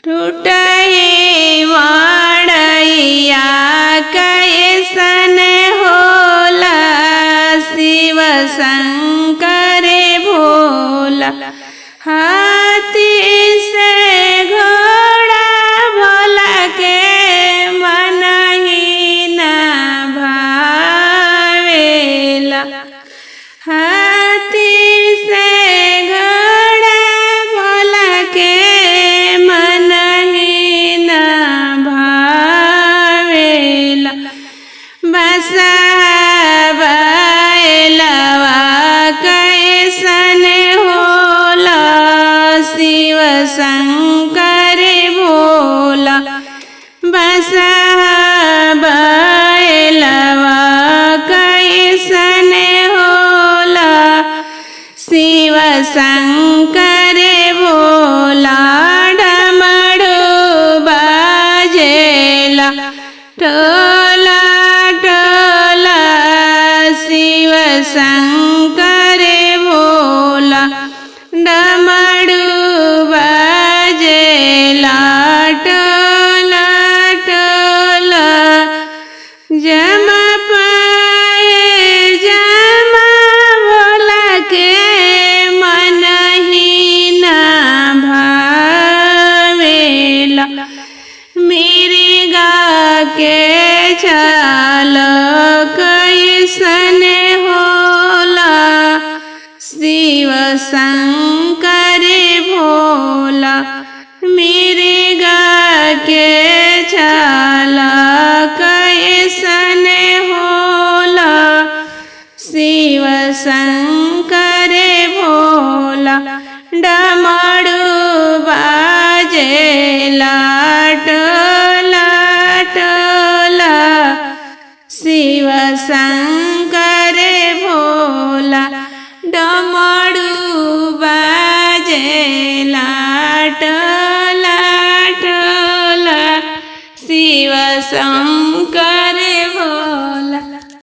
टूटही मड़ैया कैसन होला शिव शंकर भोला। हाथी से घोड़ा भोला के मन ही न भावेला। हाथी से घोड़ा भोला के मन ही न भावेला। बसा बैलवा कैसन होला शिव शंकर भोला। बसा बैलवा कैसन होला शिव शंकर भोला। डमरू बाजेला टोला टोला शिव शंकर भोला। डमरू बाजेला टोला टोला। जमा पाए जमा भोला के मन ही न भावेला। मिर्गा के छाल कैसन होला शिव शंकर भोला। मिर्गा के छाल कैसन होला शिव शंकर भोला। डमरू बाजेला टोला टोला शिव शंकर भोला। डमरू बाजेला टोला टोला शिव शंकर